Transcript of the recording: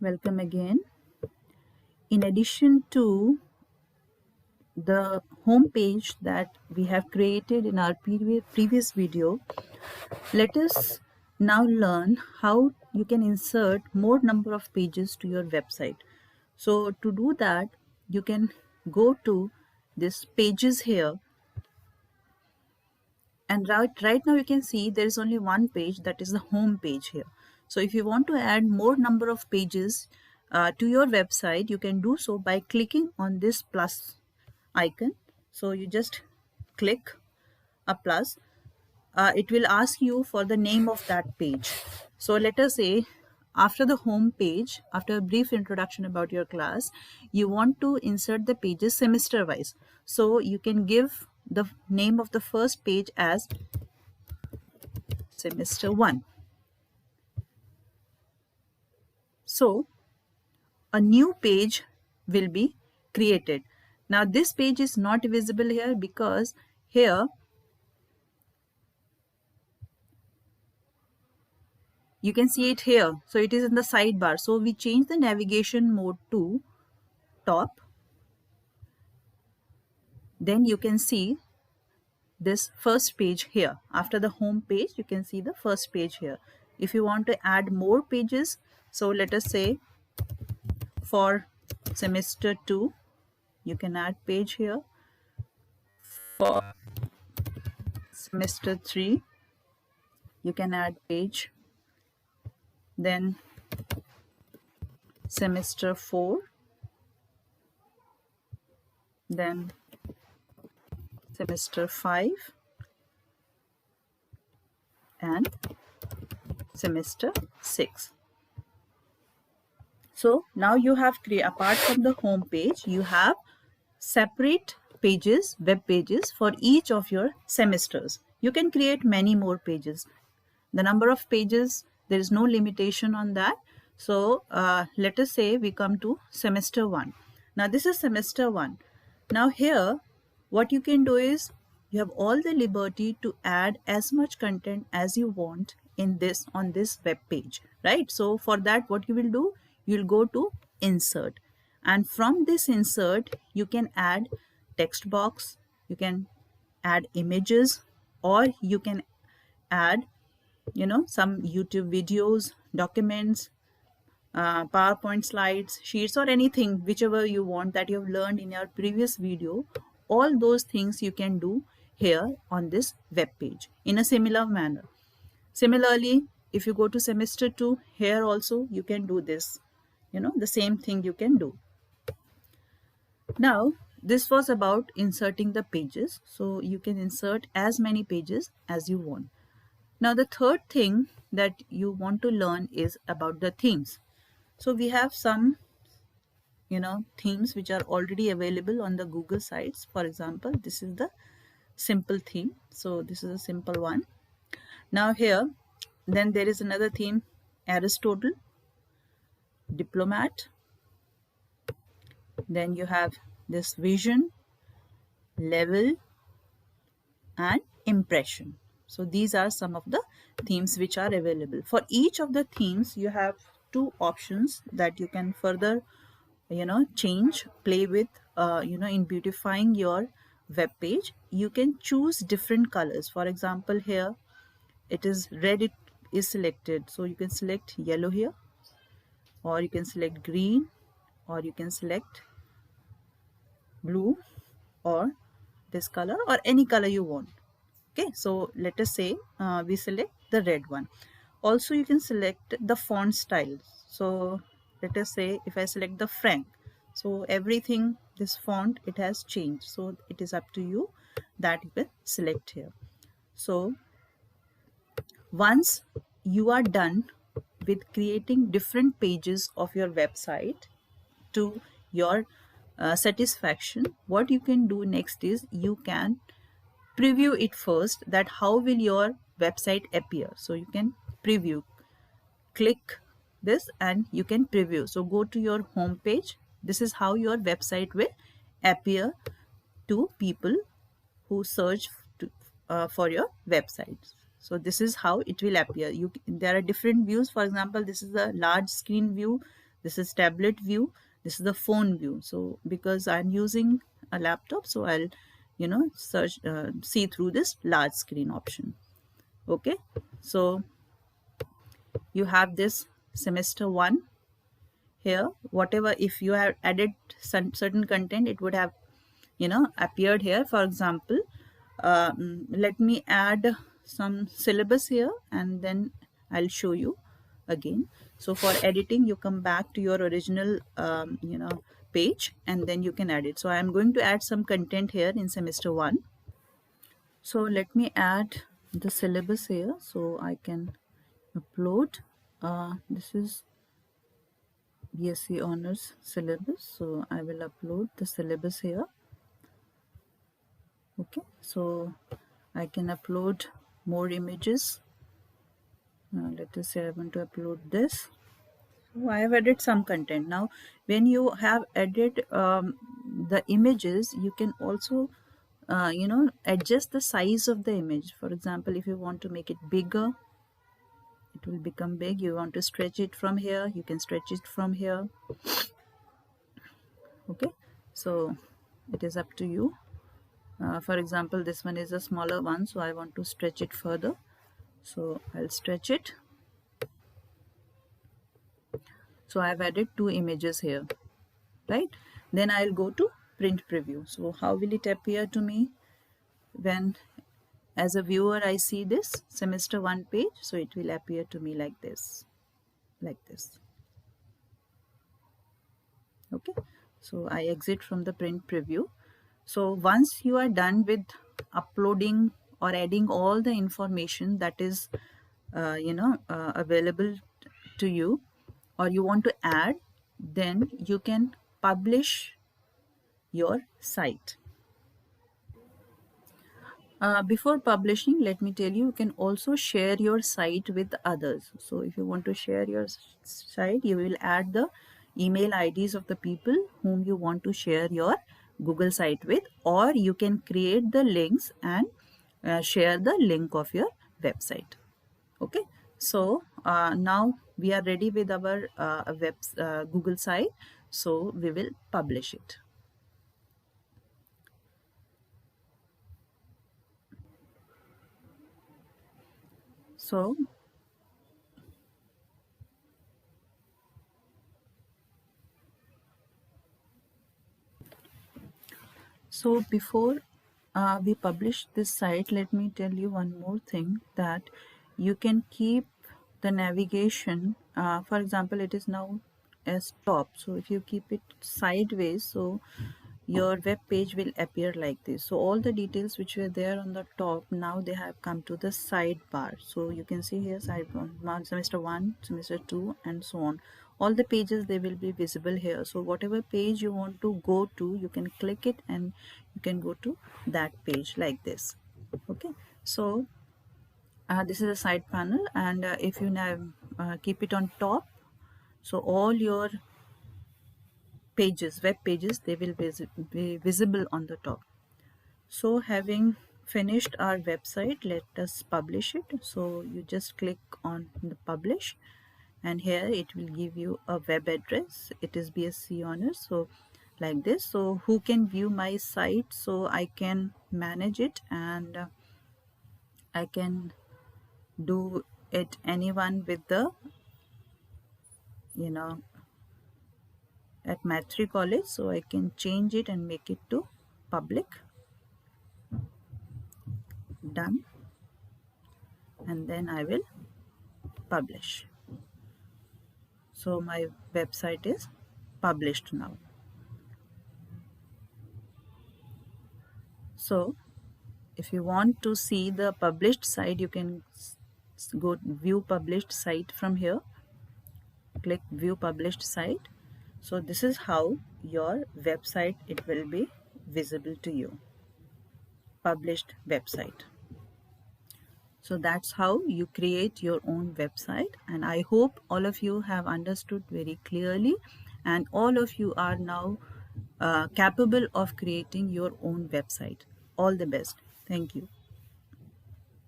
Welcome again. In addition to the home page that we have created in our previous video, let us now learn how you can insert more number of pages to your website. So to do that, you can go to this pages here, and right now you can see there is only one page, that is the home page here. So if you want to add more number of pages to your website, you can do so by clicking on this plus icon. So you just click a plus. It will ask you for the name of that page. So let us say after the home page, after a brief introduction about your class, you want to insert the pages semester wise. So you can give the name of the first page as semester 1. So a new page will be created. Now this page is not visible here because here you can see it here. So it is in the sidebar. So we change the navigation mode to top. Then you can see this first page here. After the home page, you can see the first page here. If you want to add more pages, so let us say for semester 2, you can add page here. For semester 3, you can add page. Then semester 4, then semester 5, and semester 6. So now you have apart from the home page, you have separate pages, web pages for each of your semesters. You can create many more pages. The number of pages, there is no limitation on that. So let us say we come to semester 1. Now this is semester 1. Now here what you can do is you have all the liberty to add as much content as you want in this on this web page, right? So for that, what you will do, you'll go to insert, and from this insert you can add text box, you can add images, or you can add some YouTube videos, documents, PowerPoint slides, sheets, or anything whichever you want that you have learned in your previous video. All those things you can do here on this web page in a similar manner. Similarly, if you go to semester 2, here also you can do this, the same thing you can do. Now this was about inserting the pages, so you can insert as many pages as you want. Now the third thing that you want to learn is about the themes. So we have some themes which are already available on the Google sites. For example, this is the simple theme. So this is a simple one. Now here, then there is another theme, Aristotle, Diplomat. Then you have this Vision, Level, and Impression. So these are some of the themes which are available. For each of the themes, you have two options that you can further change, play with, in beautifying your web page. You can choose different colors. For example, here it is red, it is selected, so you can select yellow here, or you can select green, or you can select blue, or this color, or any color you want. Okay, so let us say we select the red one. Also you can select the font style. So let us say if I select the Frank, so everything, this font, it has changed. So it is up to you that you will select here. So once you are done with creating different pages of your website to your satisfaction, what you can do next is you can preview it first, that how will your website appear. So you can preview, click this and you can preview. So go to your home page. This is how your website will appear to people who search for your website. So this is how it will appear. There are different views. For example, this is a large screen view, This is tablet view, this is the phone view. So because I'm using a laptop, so I'll search see through this large screen option. Okay, so you have this semester 1 here. Whatever, if you have added certain content, it would have appeared here. For example, let me add some syllabus here, and then I'll show you again. So for editing, you come back to your original page, and then you can add it. So I'm going to add some content here in semester 1. So let me add the syllabus here so I can upload. This is BSc Honors syllabus, so I will upload the syllabus here. Okay, so I can upload more images. Let us say I want to upload this. So I have added some content. Now when you have added the images, you can also adjust the size of the image. For example, if you want to make it bigger, it will become big. You want to stretch it from here, you can stretch it from here. Okay, so it is up to you. For example, this one is a smaller one, so I want to stretch it further, so I'll stretch it. So I've added 2 images here, right? Then I'll go to print preview. So how will it appear to me when, as a viewer, I see this semester 1 page? So it will appear to me like this, okay. So I exit from the print preview. So once you are done with uploading or adding all the information that is available to you, or you want to add, then you can publish your site. Before publishing, let me tell you, you can also share your site with others. So if you want to share your site, you will add the email IDs of the people whom you want to share your Google site with, or you can create the links and share the link of your website. Okay, so now we are ready with our Google site, so we will publish it. So before we publish this site, let me tell you one more thing, that you can keep the navigation. For example, it is now as top. So if you keep it sideways, so your web page will appear like this. So all the details which were there on the top, now they have come to the sidebar. So you can see here side one, semester 1, semester 2, and so on. All the pages, they will be visible here. So whatever page you want to go to, you can click it and you can go to that page like this. Okay, so this is a side panel, and if you now keep it on top, so all your pages, web pages, they will be visible on the top. So having finished our website, let us publish it. So you just click on the publish, and here it will give you a web address. It is BSc Honors, so like this. So who can view my site? So I can manage it, and I can do it anyone with the at Maitri College. So I can change it and make it to public. Done, and then I will publish. So my website is published now. So if you want to see the published site, you can go view published site from here. Click view published site. So this is how your website, it will be visible to you. Published website. So that's how you create your own website, and I hope all of you have understood very clearly, and all of you are now capable of creating your own website. All the best. Thank you.